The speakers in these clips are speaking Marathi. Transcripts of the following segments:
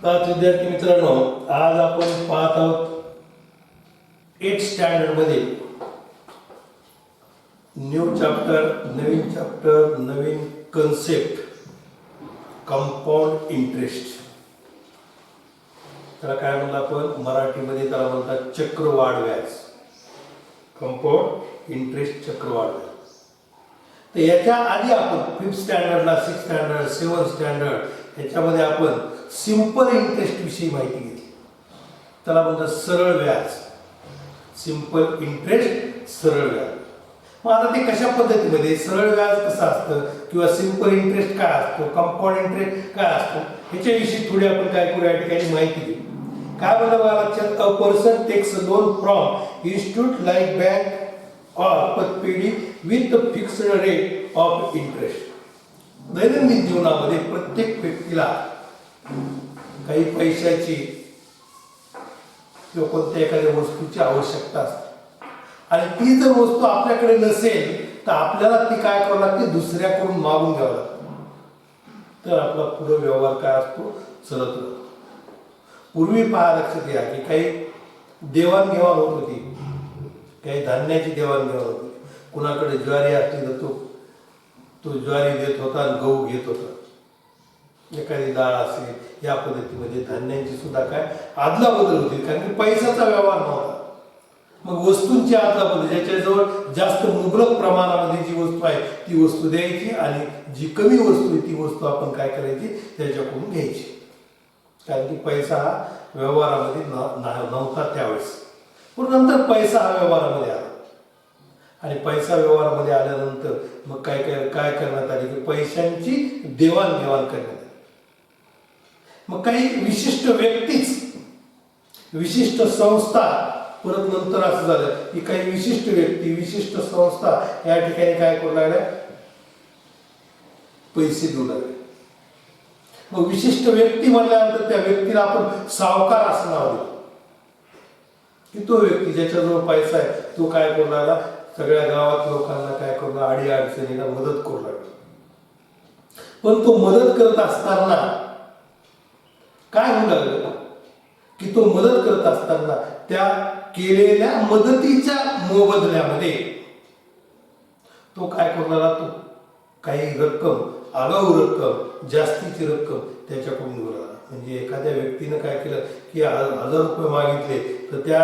तर विद्यार्थी मित्रांनो, आज आपण पाहत आहोत 8th स्टँडर्ड मध्ये न्यू चॅप्टर, नवीन कन्सेप्ट, कंपाऊंड इंटरेस्ट. त्याला काय म्हणलं आपण मराठीमध्ये, त्याला म्हणतात चक्रवाढ व्याज. कंपाऊंड इंटरेस्ट, चक्रवाढ व्याज. तर याच्या आधी आपण 5th स्टँडर्डला, 6th standard, 7th standard ह्याच्यामध्ये आपण सिंपल इंटरेस्ट विषयी माहिती घेतली. त्याला म्हणतात सरळ व्याज. सिंपल इंटरेस्ट, सरळ व्याज. मग आता ते कशा पद्धतीमध्ये, सरळ व्याज कसं असतं किंवा सिंपल इंटरेस्ट काय असतो, कंपाऊंड इंटरेस्ट काय असतो, ह्याच्याविषयी थोडी आपण काय करू या ठिकाणी माहिती घेऊ. काय म्हणतात, अ person takes a loan from institute like bank और पतपेढी with fixed rate of interest. दैनंदिन जीवनामध्ये प्रत्येक व्यक्तीला काही पैशाची किंवा कोणत्या एखाद्या वस्तूची आवश्यकता असते आणि ती जर वस्तू आपल्याकडे नसेल तर आपल्याला ती काय करावं लागते, दुसऱ्याकडून मागून घ्यावं लागतं. तर आपला पुढे व्यवहार काय असतो, चलत राहतो. पूर्वी पहा, लक्षात घ्या की काही देवाणघेवाण होत होती, काही धान्याची देवाणघेवाण होती. कुणाकडे ज्वारी असली तर तो ज्वारी देत होता आणि गहू घेत होता. एखादी डाळ असेल, या पद्धतीमध्ये धान्यांची सुद्धा काय आदलाबदल होती, कारण की पैशाचा व्यवहार नव्हता. मग वस्तूंची आदलाबदल, ज्याच्याजवळ जास्त मुबलक प्रमाणामध्ये जी वस्तू आहे ती वस्तू द्यायची आणि जी कमी वस्तू आहे ती वस्तू आपण काय करायची, त्याच्याकडून घ्यायची. कारण की पैसा हा व्यवहारामध्ये नव्हता त्यावेळेस. पण नंतर पैसा हा व्यवहारामध्ये आला आणि पैसा व्यवहारामध्ये आल्यानंतर मग काय करण्यात आले की पैशांची देवाणघेवाण करण्यात आली. मग काही विशिष्ट व्यक्तीच, विशिष्ट संस्था, परत नंतर असं झालं की काही विशिष्ट व्यक्ती, विशिष्ट संस्था या ठिकाणी काय करू लागल्या, पैसे देऊ लागले. मग विशिष्ट व्यक्ती म्हणल्यानंतर त्या व्यक्तीला आपण सावकार असं नाव देतो की तो व्यक्ती ज्याच्याजवळ पैसा आहे तो काय करू लागला, सगळ्या गावात लोकांना काय करू लागला, अडी अडचणीला मदत करू लागला. पण तो मदत करत असताना काय होऊ लागलं की तो मदत करत असताना त्या केलेल्या मदतीच्या मोबदल्यामध्ये तो काय करू लागला, तो काही रक्कम, आगाऊ रक्कम, जास्तीची रक्कम त्याच्याकडून घेऊ लागला. म्हणजे एखाद्या व्यक्तीनं काय केलं की 1000 रुपये मागितले तर त्या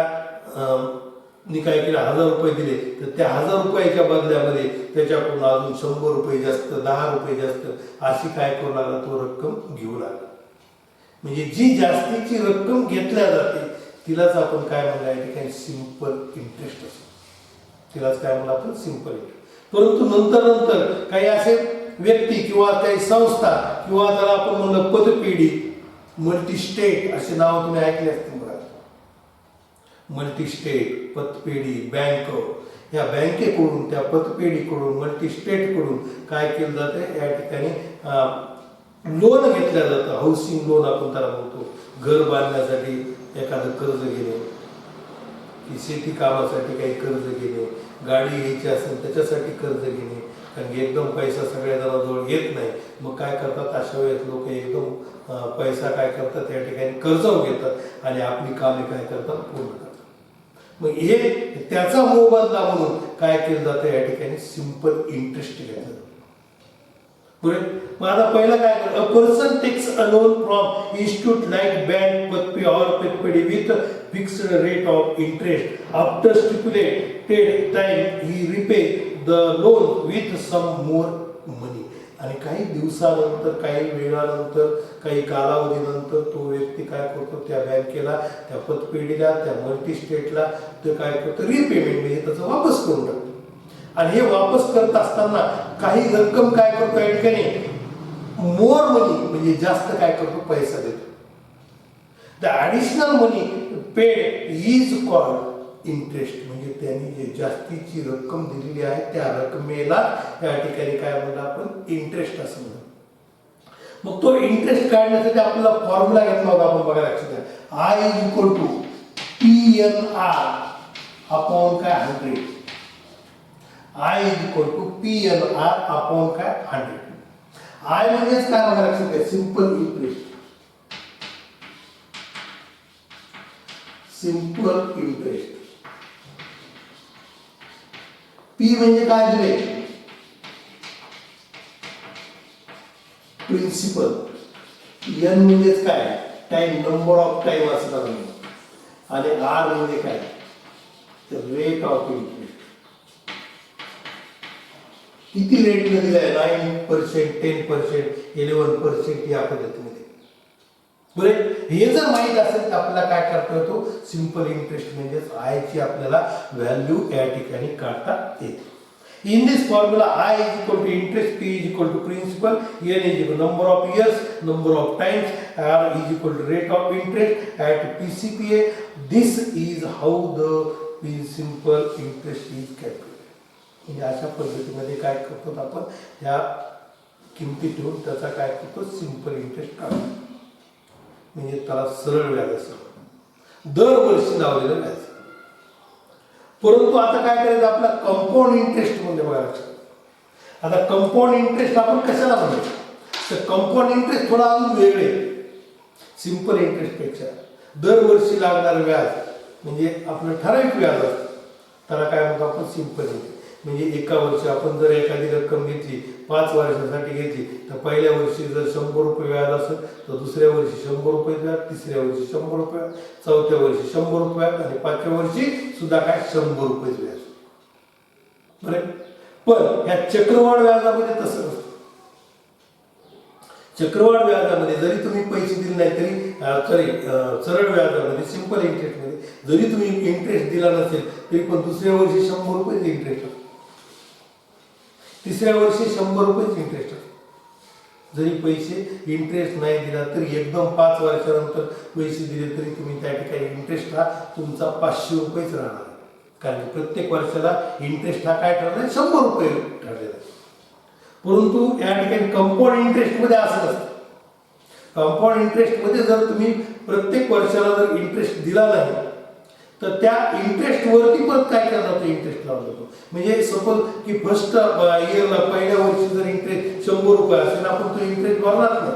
काय केलं, 1000 रुपये दिले तर त्या 1000 रुपयाच्या बदल्यामध्ये त्याच्याकडून अजून 100 रुपये जास्त, 10 रुपये जास्त, अशी काय करू लागला, तो रक्कम घेऊ लागला. म्हणजे जी जास्तीची रक्कम घेतल्या जाते तिलाच आपण काय म्हणलं या ठिकाणी सिंपल इंटरेस्ट असतो. तिलाच काय म्हणलं आपण, सिंपल इंटरेस्ट. परंतु नंतर काही असे व्यक्ती किंवा काही संस्था किंवा त्याला आपण म्हणलं पतपेढी, मल्टीस्टेट असे नाव तुम्ही ऐकले असतील बघा. मल्टीस्टेट, पतपेढी, बँक, या बँकेकडून, त्या पतपेढीकडून, मल्टीस्टेटकडून काय केलं जातं, या ठिकाणी लोन घेतलं जातं. हाऊसिंग लोन आपण त्याला म्हणतो. घर बांधण्यासाठी एखादं कर्ज घेणे, की शेती कामासाठी काही कर्ज घेणे, गाडी घ्यायची असेल त्याच्यासाठी कर्ज घेणे. कारण की एकदम पैसा सगळ्या जणांजवळ येत नाही. मग काय करतात, अशा वेळेस लोक एकदम पैसा काय करतात, त्या ठिकाणी कर्जावर घेतात आणि आपली कामे काय करतात, पूर्ण करतात. मग हे त्याचा मोबदला म्हणून काय केलं जातं, या ठिकाणी सिंपल इंटरेस्ट घेतलं जातं. पुढे मग आता पहिलं काय करतो, a person takes a loan from institute like bank, पतपेढी और पतपेढी with fixed rate of interest. After stipulated time he repay the loan with some more money. आणि काही दिवसानंतर, काही वेळानंतर, काही कालावधीनंतर तो व्यक्ती काय करतो, त्या बँकेला, त्या पतपेढीला, त्या मल्टीस्टेटला तो काय करतो, रिपेमेंट म्हणजे त्याचं वापस करून टाकतो. आणि हे वापस करत असताना काही रक्कम काय करतो, या ठिकाणी मोर मनी म्हणजे जास्त काय करतो, पैसा देतो. The additional money paid is called interest. म्हणजे त्यांनी जे जास्तीची रक्कम दिलेली आहे त्या रकमेला या ठिकाणी काय म्हणतो आपण, इंटरेस्ट असं म्हणतो. मग तो इंटरेस्ट काढण्यासाठी आपल्याला फॉर्म्युला घेतला होता आपण बघा, लक्षात घ्या. I is equal to PNR upon काय 100. I is equal to PNR upon काय 100. I म्हणजेच काय बघा, लक्षात घ्या, simple interest. Simple interest. P म्हणजे काय दिले, प्रिन्सिपल. एन म्हणजेच काय, टाइम, नंबर ऑफ टाइम असणार. आणि आर म्हणजे काय, रेट ऑफ इंटरेस्ट. किती रेटने दिलाय, 9%, 10%, 11% या पद्धतीमध्ये. बरे, हे जर माहित असेल तर आपल्याला काय करता येतो, सिंपल इंटरेस्ट म्हणजेच आय ची आपल्याला व्हॅल्यू या ठिकाणी काढता येते. In this formula, I is equal to interest, P is equal to principal, N is equal to number of years, number of times, R is equal to rate of interest at PCPA. This is how the simple interest is calculated. म्हणजे अशा पद्धतीमध्ये काय करतो आपण, या किमती ठेवून त्याचा काय करतो, सिंपल इंटरेस्ट काढतो. म्हणजे त्याला सरळ व्याज असतं, दरवर्षी लावलेलं व्याज. परंतु आता काय करायचं, आपला कंपाऊंड इंटरेस्ट म्हणजे बघा लक्षात. आता कंपाऊंड इंटरेस्ट आपण कशाला म्हणतो, तर कंपाऊंड इंटरेस्ट थोडा अजून वेगळे सिंपल इंटरेस्ट पेक्षा. दरवर्षी लागणारं व्याज म्हणजे आपलं ठराविक व्याज असतं, त्याला काय म्हणतो आपण, सिंपल इंटरेस्ट. म्हणजे एका वर्षी आपण जर एखादी रक्कम घेतली, 5 वर्षासाठी घेतली, तर पहिल्या वर्षी जर 100 रुपये व्याज असेल तर दुसऱ्या वर्षी 100 रुपये व्याज, तिसऱ्या वर्षी 100 रुपये, चौथ्या वर्षी 100 रुपये आणि 5व्या वर्षी सुद्धा काय 100 रुपये व्याज. बरे, पण या चक्रवाढ व्याजामध्ये तसं नसतं. चक्रवाढ व्याजामध्ये जरी तुम्ही पैसे दिले नाही तरी सरळ व्याजामध्ये, सिंपल इंटरेस्टमध्ये जरी तुम्ही इंटरेस्ट दिला नसेल तरी पण दुसऱ्या वर्षी 100 रुपये इंटरेस्ट असतो, तिसऱ्या वर्षी 100 रुपये इंटरेस्ट असतो. जरी पैसे इंटरेस्ट नाही दिला तरी एकदम 5 वर्षानंतर पैसे दिले तरी तुम्ही त्या ठिकाणी इंटरेस्ट हा तुमचा 500 रुपयेच राहणार. कारण प्रत्येक वर्षाला इंटरेस्ट हा काय ठरलाय, 100 रुपये ठरलेला. परंतु या ठिकाणी कंपाऊंड इंटरेस्ट मध्ये असं नसतं. कंपाऊंड इंटरेस्ट मध्ये जर तुम्ही प्रत्येक वर्षाला जर इंटरेस्ट दिला नाही तर त्या इंटरेस्ट वरती परत काय केलं जातं, इंटरेस्ट लावला जातो. म्हणजे सपोज की फर्स्ट इयरला पहिल्या वर्षी जर इंटरेस्ट 100 रुपये असेल, आपण तो इंटरेस्ट भरणार नाही,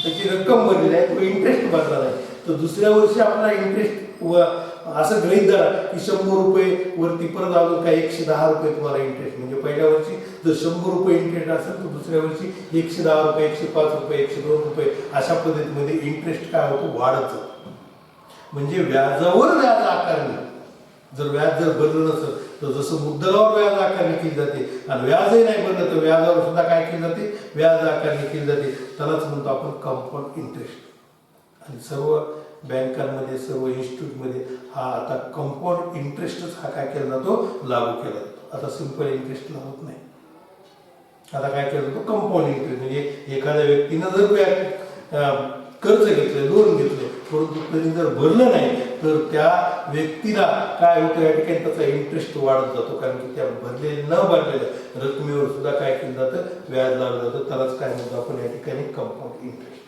त्याची रक्कम भरलेली आहे, तो इंटरेस्ट भरला नाही, तर दुसऱ्या वर्षी आपला इंटरेस्ट असं गृहीत धरा की 100 रुपये वरती परत अजून काय 110 रुपये तुम्हाला इंटरेस्ट. म्हणजे पहिल्या वर्षी जर 100 रुपये इंटरेस्ट असेल तर दुसऱ्या वर्षी 110 रुपये, 105 रुपये, 102 रुपये अशा पद्धतीमध्ये इंटरेस्ट काय होतो, वाढत जातो. म्हणजे व्याजावर व्याज आकारणी. जर व्याज जर भरलं नसेल तर जसं मुद्दलावर व्याज आकारणी केली जाते आणि व्याजही नाही भरलं तर व्याजावर सुद्धा काय केली जाते, व्याज आकारणी केली जाते. त्यालाच म्हणतो आपण कंपाऊंड इंटरेस्ट. आणि सर्व बँकांमध्ये, सर्व इन्स्टिट्यूटमध्ये हा आता कंपाऊंड इंटरेस्टच हा काय केला जातो, लागू केला जातो. आता सिंपल इंटरेस्ट लागत नाही. आता काय केलं जातो, कंपाऊंड इंटरेस्ट. म्हणजे एखाद्या व्यक्तीनं जर कर्ज घेतलं, लोन घेतलं, परंतु त्यांनी जर भरलं नाही तर त्या व्यक्तीला काय होतं, या ठिकाणी त्याचा इंटरेस्ट वाढत जातो. कारण की त्या भरलेल्या न भरलेल्या रकमेवर सुद्धा काय केलं जातं, व्याज लावलं जातं. त्यालाच काय म्हणतो आपण या ठिकाणी कंपाऊंड इंटरेस्ट.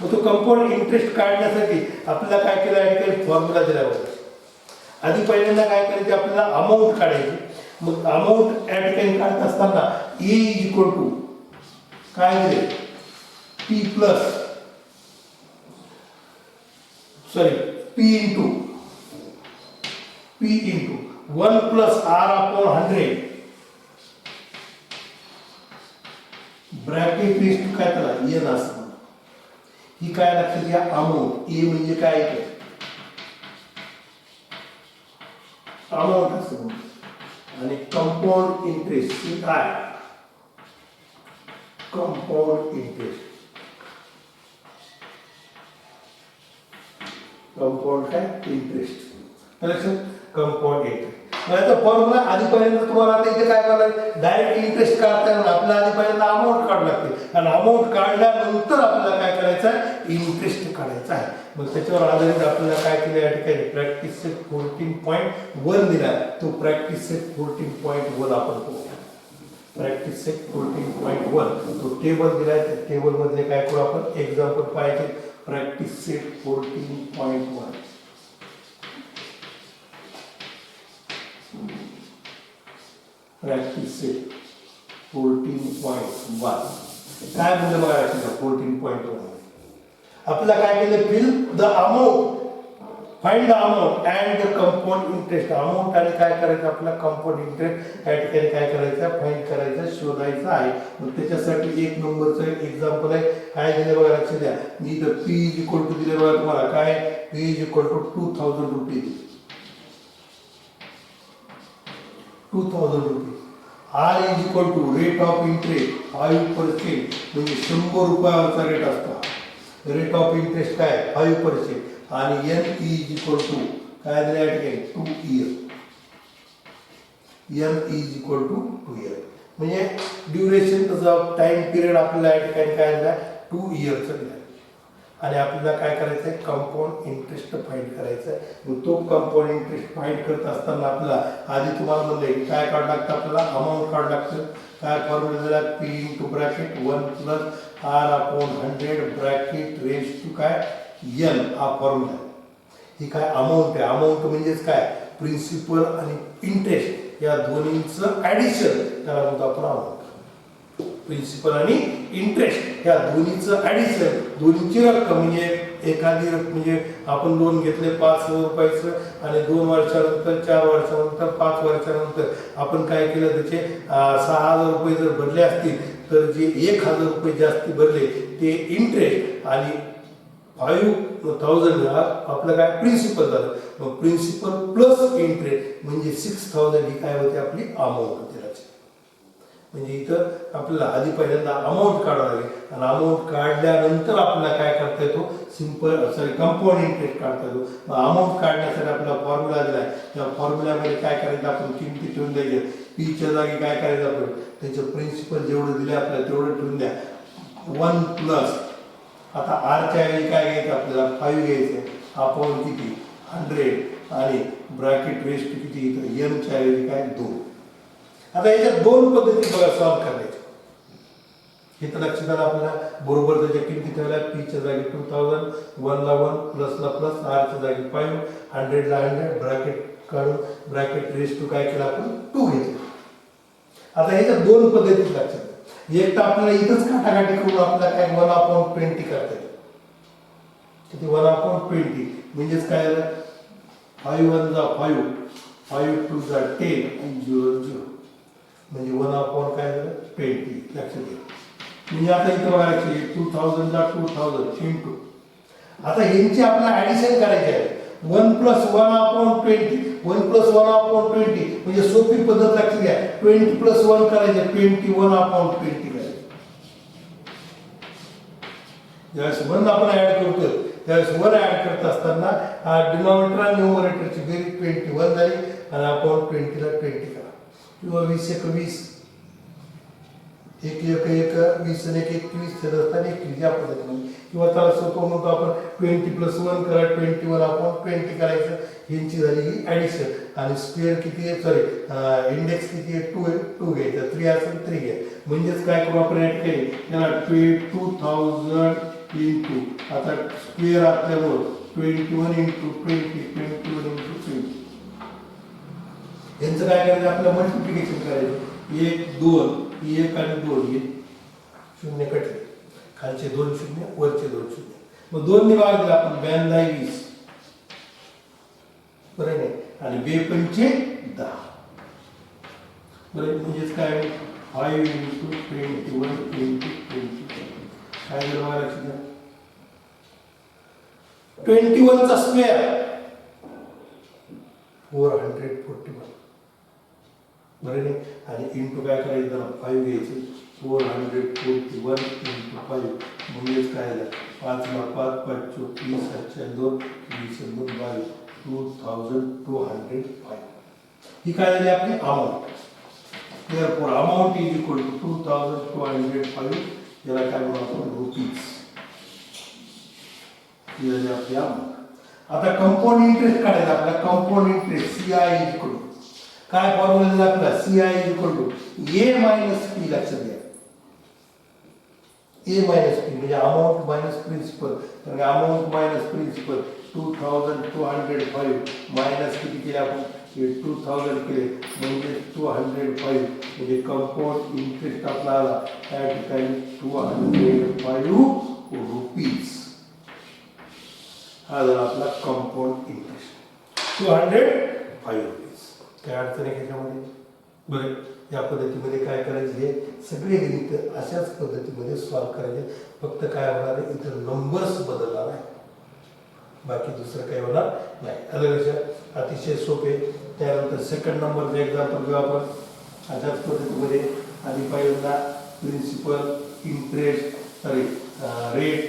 मग तो कंपाऊंड इंटरेस्ट काढण्यासाठी आपल्याला काय केलं, या ठिकाणी फॉर्म्युला दिला होता. आधी पहिल्यांदा काय करायचे, आपल्याला अमाऊंट काढायची. मग अमाऊंट या ठिकाणी काढत असताना ए इज इक्वल टू काय दिले, P plus P into 1 plus R upon 100 bracket raise to काय त्याला एन असं. ही काय लक्षात घ्या, अमाऊंट. ए म्हणजे काय, अमाऊंट असं. आणि कंपाऊंड इंटरेस्ट ही काय, कंपाऊंड इंटरेस्ट. कंपाऊंड काय, इंटरेस्ट. Compound interest. याचा फॉर्म्युला आधीपर्यंत तुम्हाला आता इथे काय करायला, डायरेक्ट इंटरेस्ट काढता येणार. आपल्याला आधीपर्यंत अमाऊंट काढावी लागते आणि अमाऊंट काढल्यानंतर आपल्याला काय करायचं आहे, इंटरेस्ट काढायचा आहे. मग त्याच्यावर आधारित आपल्याला काय केलं, या ठिकाणी प्रॅक्टिस सेट 14.1 दिला. तो प्रॅक्टिस सेट 14.1 आपण करू. प्रॅक्टिस सेट 14.1 तो टेबल दिलाय. त्या टेबल मध्ये काय करू आपण, एक्झाम्पल पाहिजे. प्रॅक्टिस सेट 14.1 प्रॅक्टिस सेट 14.1 काय म्हणलं बघा. 14.1 आपल्याला काय केलं, fill the amount find the amount and the compound interest. Amount आणि काय करायचं आपल्याला कंपाऊंड इंटरेस्ट या ठिकाणी काय करायचं फाइंड करायचं शोधायचं आहे. मग त्याच्यासाठी एक नंबरचं एक्झाम्पल आहे. काय दिले बघा लक्ष द्या. मी इथं P इज इक्वल टू दिले बघा तुम्हाला काय P इज इक्वल टू 2000 रुपये 2000 रुपये. R is equal to rate of interest 5% म्हणजे 100 रुपयावरचा रेट असतो. रेट ऑफ इंटरेस्ट काय 5% आणि N इज इक्वल टू काय दिले या ठिकाणी 2 year. N is equal to 2 year म्हणजे ड्युरेशन तसं टाइम पिरियड आपल्याला या ठिकाणी काय दिला 2 इयरचं दिलं. आणि आपल्याला काय करायचं आहे कंपाऊंड इंटरेस्ट फाइंड करायचं आहे. मग तो कंपाऊंड इंटरेस्ट फाइंड करत असताना आपल्याला आधी तुम्हाला म्हणले की काय काढावं लागतं आपल्याला अमाऊंट काढावं लागतं. काय फॉर्म्युला दिला P into bracket 1 plus R upon 100 bracket raise to काय N हा फॉर्म्युला. ही काय अमाऊंट आहे. अमाऊंट म्हणजेच काय प्रिन्सिपल आणि इंटरेस्ट या दोन्हीचं ॲडिशन त्याला म्हणतो आपण अमाऊंट. प्रिन्सिपल आणि इंटरेस्ट या दोन्हीचं ॲडिशन दोन्हीची रक्कम म्हणजे एखादी रक्कम म्हणजे आपण लोन घेतले 5,000 रुपयाचं आणि 2 वर्षानंतर 4 वर्षानंतर 5 वर्षानंतर आपण काय केलं त्याचे 6,000 रुपये जर भरले असतील तर जे 1,000 रुपये जास्ती भरले ते इंटरेस्ट आणि 5,000 आपलं काय प्रिन्सिपल झालं. मग प्रिन्सिपल प्लस इंटरेस्ट म्हणजे 6,000 ही काय होते आपली अमाऊंट होते. म्हणजे इथं आपल्याला आधी पहिल्यांदा अमाऊंट काढावं लागेल आणि अमाऊंट काढल्यानंतर आपल्याला काय करता येतो कंपाऊंड इंटरेस्ट काढता येतो. मग अमाऊंट काढण्यासाठी आपल्याला फॉर्म्युला दिला आहे. त्या फॉर्म्युल्यामध्ये काय करायचं आपण किमती ठेवून द्यायचे. Pच्या जागी काय करायचं आपण त्याचं प्रिन्सिपल जेवढं दिले आपल्याला तेवढं ठेवून द्या 1 प्लस आता आरच्या ऐवजी काय घ्यायचं आपल्याला 5 घ्यायचं अपॉन किती 100 आणि ब्रॅकेट रेस्ट किती इथं एमच्या ऐवजी काय 2. आता याच्या दोन पद्धती बघा सॉल्व करायच्या. इथं लक्षात आलं आपल्याला बरोबर त्याच्या किमती ठेवल्या Pच्या जागी 2000 1 ला 1 प्लस ला प्लस आरच्या जागी 5 100 ला 100 ब्रॅकेट काढून ब्रॅकेट रेस्ट टू काय केलं आपण 2 घेतलं. आता याच्या दोन पद्धती लक्षात. एक तर आपल्याला इथंच काटाकाटी करून आपल्याला काय 1/20 करता येईल. किती 1/20 म्हणजेच काय झालं 5 1 जा 5 5 2 जा 10 आणि 0 0 म्हणजे 1/20 काय झालं 20 लक्षात घ्या. म्हणजे आता इथं बघा लक्षात घ्या 2000 ला 2000 इंटू आता यांची आपल्याला ॲडिशन करायची आहे 1 प्लस 1/20 1 प्लस 1/20 म्हणजे सोपी पद्धत लक्षात घ्या 20 प्लस 1 करायचे 21/20 करायचे. ज्यावेळेस 1 आपण ऍड करतो त्यावेळेस 1 ऍड करत असताना डिनॉमिनेटर आणि न्यूमरेटरची बेरीज 21 झाली आणि आपण 20 ला 20 करा किंवा 20 1 20 1 1 1 20 आणि 1 21 असताना 21 या पद्धतीने किंवा त्याला सोपं म्हणतो आपण 20 प्लस 1 करा 21/20 करायचं. यांची झाली ही ॲडिशन आणि स्क्वेअर किती आहे सॉरी इंडेक्स किती आहे 2 आहे 2 घ्यायचं 3 असेल 3 घ्या. म्हणजेच काय करू आपण ॲड केले त्याला 2000 इंटू आता स्क्वेअर असल्यामुळं 21 इंटू 20 21 इंटू 20 यांचं काय करायचं आपल्याला मल्टिप्लिकेशन करायचं 1 2 1 आणि 2 हे शून्य कटले खालचे 2 शून्य वरचे 2 शून्य मग 2 ने भाग दिला आपण 22 बरं नाही आणि 2 पंचे 10 बरं म्हणजेच काय 5 इंटू 21 इंटू 20 काय झालं मला लक्षात घ्या 21 चा स्क्वेअर 441 बरं नाही आणि इंटू काय करायचं त्याला 5 घ्यायचे 441 इंटू 5 म्हणजेच काय झालं 5 ला 5 5 24 7 2 20 22 2205 ही काय झाली आपली amount. therefore amount is equal to 2205 याला काय म्हणू आपण रुपीज. ही झाली आपली अमाऊंट. आता कंपाऊंड इंटरेस्ट काढायचा आपल्याला compound interest CI is equal to काय फॉर्म्युला दिला आपल्याला CI is equal to A minus P लक्षात घ्या A minus P म्हणजे अमाऊंट मायनस प्रिन्सिपल तर अमाऊंट मायनस प्रिन्सिपल 2205 मायनस किती केले आपण 2000 केले म्हणजे 205 म्हणजे कंपाऊंड इंटरेस्ट आपला आला त्या ठिकाणी 205 रुपीज. हा झाला आपला कंपाऊंड इंटरेस्ट 205 रुपीज. काय अडचण आहे त्याच्यामध्ये? बरं, या पद्धतीमध्ये काय करायचे, हे सगळे गणित अशाच पद्धतीमध्ये सॉल्व करायचे. फक्त काय होणार आहे, इथं नंबर्स बदलणार आहे, बाकी दुसरं काही होणार नाही. आलं लक्षात? अतिशय सोपे. त्यानंतर सेकंड नंबरचं एक्झाम्पल घेऊ आपण अशाच पद्धतीमध्ये. आधी पहिल्यांदा प्रिन्सिपल, इंटरेस्ट, रेट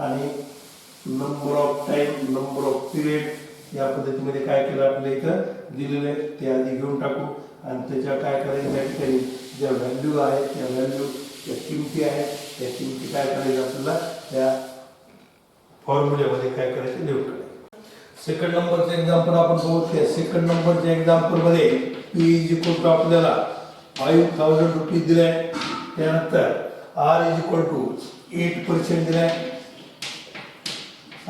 आणि number of time, number off period या पद्धतीमध्ये काय केलं आपल्या इथं दिलेलं आहे ते आधी घेऊन टाकू. आणि त्याच्या काय करायचं, या ठिकाणी ज्या व्हॅल्यू आहेत त्या व्हॅल्यू, त्या किमती आहेत त्या किमती काय करायचं आपल्याला त्या फॉर्म्युल्यामध्ये काय करायचं लिहून काढायचं. सेकंड नंबरचं एक्झाम्पल आपण बघू. त्या सेकंड नंबरच्या एक्झाम्पलमध्ये पी इज इक्वल टू आपल्याला 5000 रुपीज दिले. त्यानंतर आर इज इक्वल टू 8% दिलाय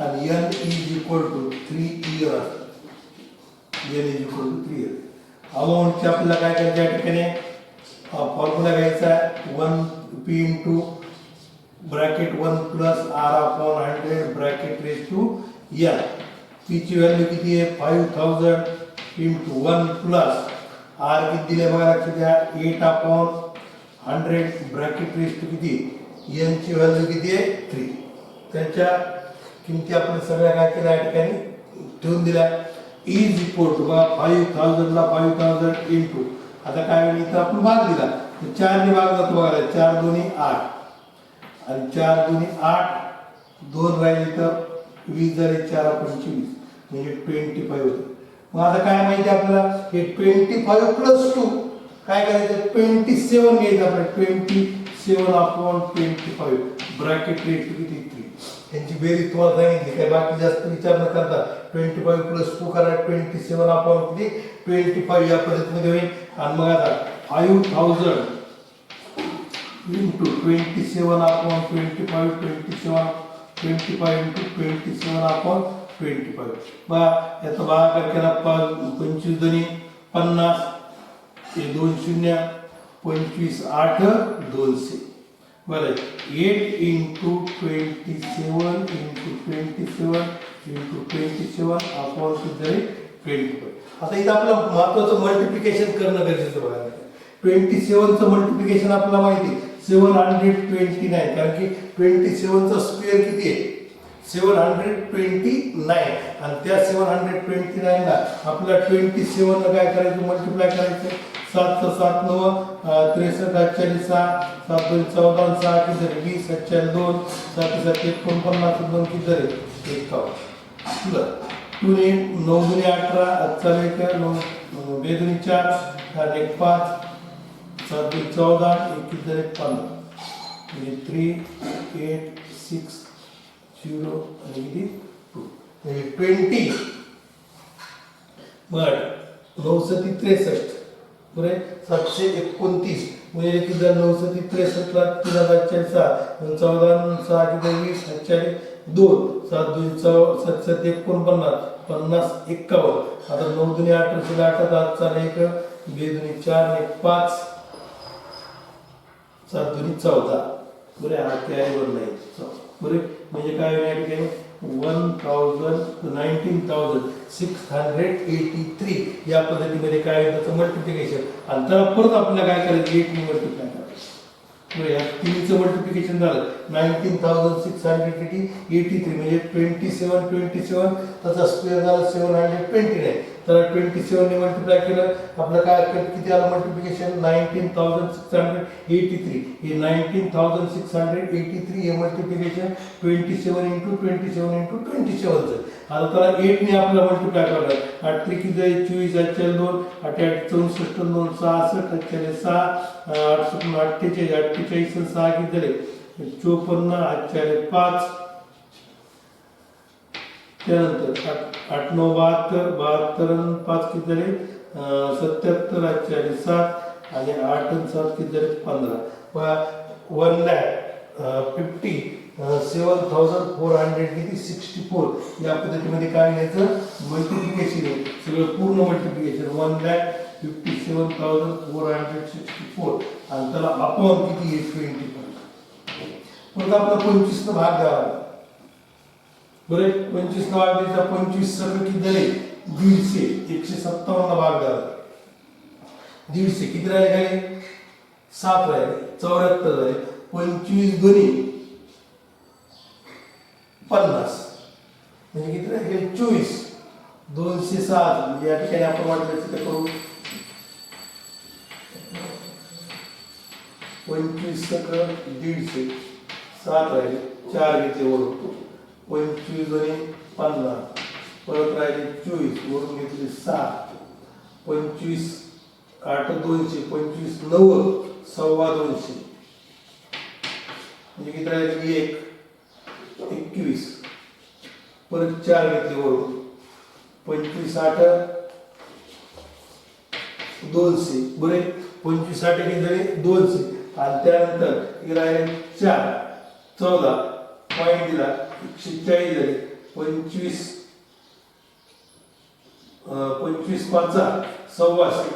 आणि N is equal to 3 year. N is equal to 3 year. अमाऊंटचे आपल्याला काय करायचं, या ठिकाणी फॉर्म्युला घ्यायचा 1 P into bracket 1 plus R upon 100 bracket raise to N. P ची व्हॅल्यू किती आहे 5000 इंटू 1 प्लस आर किती दिले बघा लक्षात घ्या 8 अपॉन 100 ब्रॅकेट रेज टू किती, एन ची व्हॅल्यू किती आहे 3. त्यांच्या किमती आपण सगळ्या काय केल्या या ठिकाणी ठेवून दिल्या. इज इक्वल टू बघा 5000 ला 5000 इंटू आता काय होईल, इथं आपण भाग दिला 4 ने भाग जातो बघा, 4 दोन्ही 8 आणि 4 दोन्ही 8, 2 राहिले तर 20 झाले, 4 25 म्हणजे 25 होते. मग आता काय माहिती आपल्याला, हे 25 प्लस 2 काय करायचं 27 घ्यायचं आपल्याला. 27 अपॉन 25 ब्रॅकेट रेट किती 3. यांची बेरीज तुम्हाला सांगितली, काय बाकी जास्त विचार न करता 25 प्लस 2 करा 27 अपॉन किती 25 या पद्धतीमध्ये होईल. आणि मग आता 5000 इंटू 27 अपॉन 25 25 इंटू 27 अपॉन 25 बघा याचा भागाकार केला 25 दोन्ही 50, हे 2 शून्य 25 8 200. बरं 8 इंटू 27 इंटू 27 अपॉन किती 25. आता इथं आपलं महत्वाचं मल्टिप्लिकेशन करणं गरजेचं बघा. 27चं मल्टिप्लिकेशन आपल्याला माहिती 729, कारण की 27 चा स्क्वेअर किती आहे 729 आणि त्या 729 ला आपल्याला 27 ला काय करायचं मल्टिप्लाय करायचं. 7 × 7 9 63 48 6 7 2 14 6 किती 20 2 7 7 49 2 किती 51 2 9 2 18 4 9 2 2 4 4 1 5 7 2 14 1 किती 15 म्हणजे 3 8 6 0 आणि किती 2 म्हणजे 20 बट 9 7 63 बरे 729 म्हणजे किती 9 7 63 ला 3046 14 6 किती 20 47 2 7 2 7 7 49 50 51. आता 9 2 18 8 8 4 1 2 2 4 1 5 7 2 14 बरे हा कॅरी वर नाही बरे म्हणजे काय या ठिकाणी 19,683 या पद्धतीमध्ये काय त्याचं मल्टिप्लिकेशन आणि त्याला परत आपल्याला काय करायचं 8 ने मल्टिप्लाय करायचं. बरं या तिन्हीचं मल्टिप्लिकेशन झालं 19,683 म्हणजे 27 त्याचा स्क्वेअर झाला 729 तर 27 ने मल्टिप्लाय केलं आपलं काय किती आलं मल्टिप्लिकेशन 19,683. हे 19,683 हे मल्टिप्लिकेशन 27 इंटू 27 इंटू 27 आता त्याला 8 ने आपल्याला मल्टिप्लाय करायला 8 3 किती 24 8 2 8 8 64 2 66 6 8 48 6 किती झाले 54 8 5 त्यानंतर 8 9 72 5 किती झाले 77 8 7 आणि 8 आणि 7 किती झाले 15. 1,57,400 किती 64 या पद्धतीमध्ये काय घ्यायचं मल्टिप्लिकेशन आहे सगळं पूर्ण मल्टिप्लिकेशन 1,57,464 आणि त्याला अपॉन किती 25 मग आपला 25 भाग द्यावा बरे 25 न भाग दिला 25 सक किती झाले 150 157 भाग झाला 150 किती राहिले काय 7 राहिले 74 झाले 25 दोन्ही 50 म्हणजे किती राहिले 24 207 म्हणजे या ठिकाणी आपण वाटलं ते करू 25 सक 150 7 राहिले 4 घेतले वरून 25 दोन्ही 50 परत राहिले 24 वरून घेतले 7 25 8 200 25 9 सव्वा 200 म्हणजे किती राहिले 1 21 परत 4 घेतले वरून 25 8 200 बरे 25 8 किती झाले 200 आणि त्यानंतर हे राहिले 4 14 पॉईंट दिला 140 झाले 25 25 5 सव्वाशे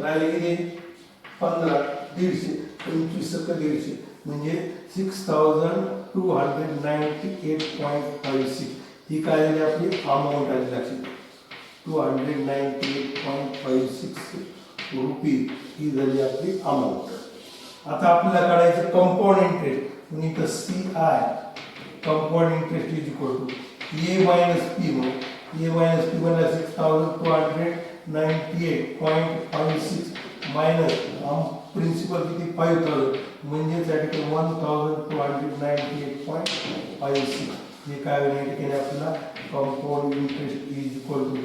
राहिले किती 15 150 25 सक 150 म्हणजे 6298.56 ही काय झाली आपली अमाऊंट आली लक्षात 298.56 रुपये ही झाली आपली अमाऊंट आता आपल्याला काढायचं कंपाऊंड इंटरेस्ट म्हणजे CI compound interest is equal to A minus P म्हणून A minus P म्हणजे 6298.56 मायनस प्रिन्सिपल किती 5000 म्हणजे त्या ठिकाणी 1298.56 हे काय होईल या ठिकाणी आपल्याला compound interest is equal to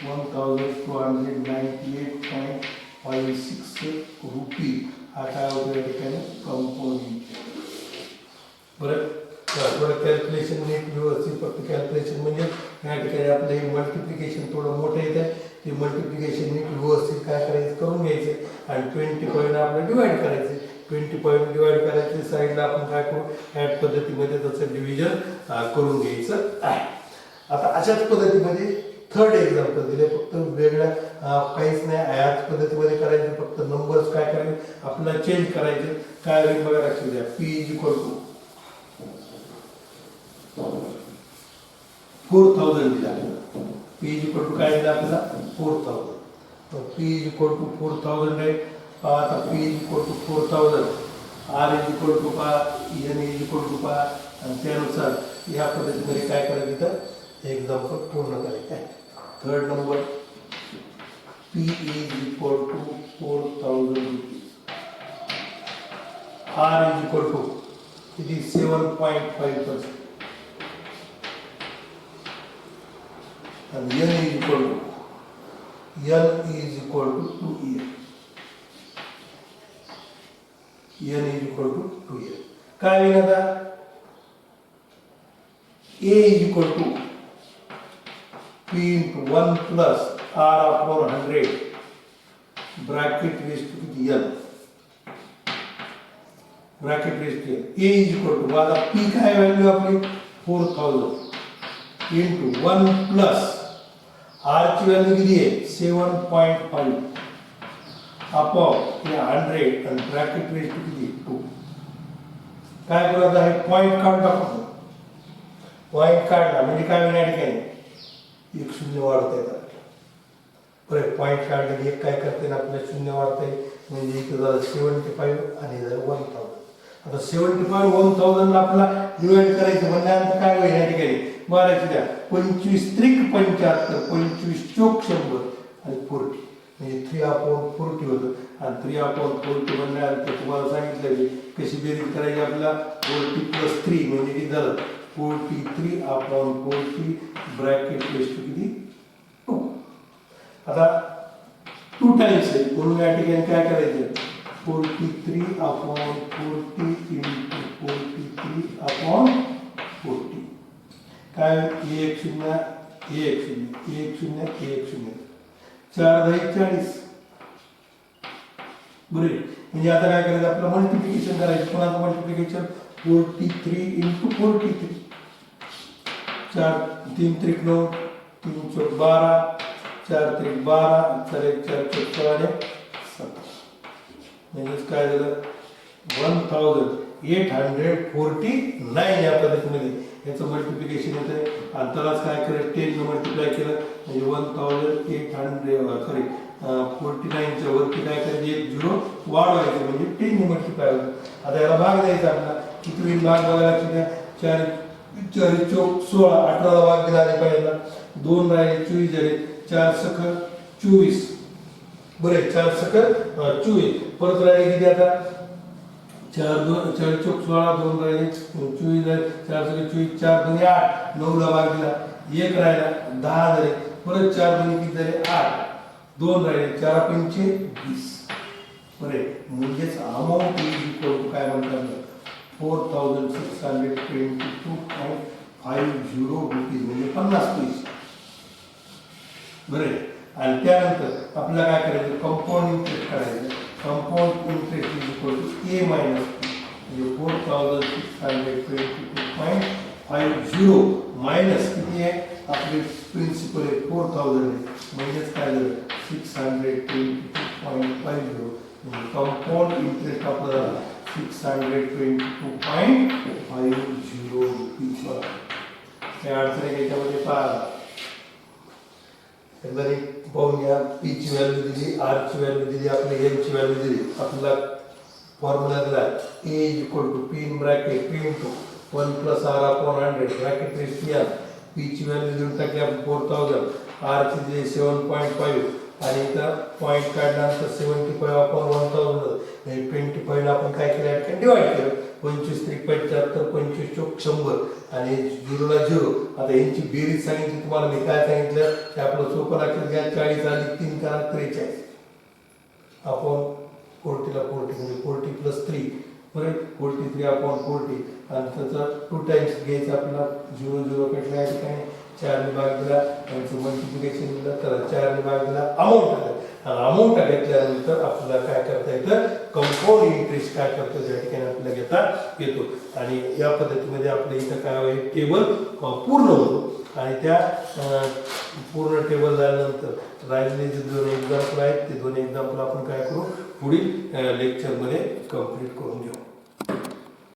1298.56 रुपये हा काय होतो या ठिकाणी कंपाऊंड इंटरेस्ट बरं थोडं कॅल्क्युलेशन नीट व्यवस्थित फक्त कॅल्क्युलेशन म्हणजे या ठिकाणी आपलं हे मल्टिप्लिकेशन थोडं मोठं येतं ते मल्टिप्लिकेशन नीट व्यवस्थित काय करायचं करून घ्यायचं आणि 20 पॉईंट आपलं डिवाइड करायचे 20 पॉईंट डिवाइड करायचे साईडला आपण काय करू ह्या पद्धतीमध्ये त्याचं डिव्हिजन करून घ्यायचं आहे आता अशाच पद्धतीमध्ये थर्ड एक्झाम्पल दिले फक्त वेगळ्या काहीच नाही याच पद्धतीमध्ये करायचे फक्त नंबर्स काय करायचे आपल्याला चेंज करायचे काय होईल बघा लक्षात द्या P इज इक्वल टू 4000 दिला P इज इक्वल टू काय दिला आपल्याला 4000 तर P इज इक्वल टू 4000 आहे आता P is equal to 4000 R is equal to पा N इज इक्वल टू पा आणि त्यानुसार या पद्धतीमध्ये काय करायचं तर एक्झाम्पल पूर्ण करायचं आहे third number P is equal to 4000 rupees R is equal to किती 7.5% and N is equal to 2 year. N is equal to 2 year. काय होईल आता A is equal to P into 1 plus R upon 100 bracket raised to the N bracket raised to N. A is equal to माझा P काय व्हॅल्यू आपली 4000 into 1 plus R ची व्हॅल्यू किती आहे 7.5 अपॉन 100 आणि ब्रॅकेट रेज टू किती 2 काय करायचं आहे पॉइंट काढून टाकू पॉइंट काढला म्हणजे काय होईल या ठिकाणी एक शून्य वाढता येतात बरं पॉइंट काढले एक काय करते ना आपल्याला शून्य वाढता येईल म्हणजे इथे झालं 75 आणि झालं 1000 आता 75 1000 ला आपल्याला डिवाइड करायचं म्हणल्यानंतर काय होईल या ठिकाणी मारायची द्या 25 त्रिक 75 25 चोक 100 आणि 40 म्हणजे 3/40 होतं आणि 3/40 म्हणल्यानंतर तुम्हाला सांगितलं की कशी बेरीज करायची आपल्याला 40 + 3 म्हणजे किती झालं 43/40 ब्रॅकेट रेज टू किती 2 आता 2 टाइम्स आहे म्हणून या ठिकाणी काय करायचं 43/40 into 43/40 काय 1 0 1 0 1 0 1 0 4 10 40 बरे म्हणजे आता काय करायचं आपलं मल्टिप्लिकेशन करायचं कोणाचं मल्टिप्लिकेशन 43 into 43 4 3 त्रिक 9 3 चौक 12 4 त्रिक 12 4 1 4 चौक 12 7 म्हणजे काय झालं 1849 या पद्धतीमध्ये याचं मल्टिप्लिकेशन येतं आणि त्यालाच काय केलं 10 ने मल्टिप्लाय केलं म्हणजे 1800 सॉरी 49च्या वरती काय करायचं एक झिरो वाढवायचं म्हणजे 10 ने मल्टिप्लाय होतं. आता याला भाग द्यायचा आपला किती होईल भाग बघायला लक्ष द्या 4 4 चौक 16 18ला भाग दिला आले पहिल्यांदा 2 राहिले 24 झाले 4 सख 24 बरे 4 सख 24 परत राहिले किती आता 4 चौक 16 2 राहिले 24 झाले 4 सख 24 4 2 8 9 ला भाग दिला 1 राहिला 10 झाले परत 4 2 किती झाले 8 2 राहिले 4 पंचे 20 बरे म्हणजेच अमाऊंट इज इक्वल टू काय म्हणतात 4622.50 रुपीज म्हणजे 50 पैसे बरे. आणि त्यानंतर आपल्याला काय करायचं कंपाऊंड इंटरेस्ट काढायचं. Compound interest is equal to A minus म्हणजे 4622.50 मायनस किती आहे आपले प्रिन्सिपल आहे 4000 म्हणजेच काय झालं 622.50 कंपाऊंड इंटरेस्ट आपल्याला 622.50 रुपीज. काय अडचण आहे याच्यामध्ये पहा एकदा पाहूया पी ची व्हॅल्यू दिली आर ची व्हॅल्यू दिली आपल्या एन ची व्हॅल्यू दिली आपल्याला फॉर्म्युला दिला A is equal to P in bracket P into 1 plus R upon 100 bracket raise P R P ची व्हॅल्यू देऊन टाकली आपण 4000 आर ची दिली 7.5 आणि इथं पॉईंट काढल्यानंतर 75 अपॉन 1000 म्हणजे 25 ला आपण काय केलं यात डिवाइड केलं 25 3 75 25 चौक 100 आणि 0 ला 0. आता यांची बेरीज सांगितली तुम्हाला मी काय सांगितलं की आपलं सोपं लक्षात घ्या 40 अधिक 3 करा 43 अपॉन 40 ला 40 म्हणजे 40 प्लस 3 बरोबर 43 अपॉन 40 आणि त्याचा 2 टाइम्स घ्यायचं आपल्याला 0 0 पेटला या ठिकाणी 4 ने भाग दिला आणि मल्टिप्लिकेशन दिलं तर 4 ने भाग दिला अमाऊंट आलं आणि अमाऊंट घेतल्यानंतर आपल्याला काय करता येतं कंपाऊंड इंटरेस्ट काय करतो त्या ठिकाणी आपल्याला घेता येतो. आणि या पद्धतीमध्ये आपल्या इथं काय होईल टेबल पूर्ण होतो आणि त्या पूर्ण टेबल झाल्यानंतर राहिलेले जे 2 एक्झाम्पल आहेत ते 2 एक्झाम्पल आपण काय करू पुढील लेक्चरमध्ये कंप्लीट करून घेऊ.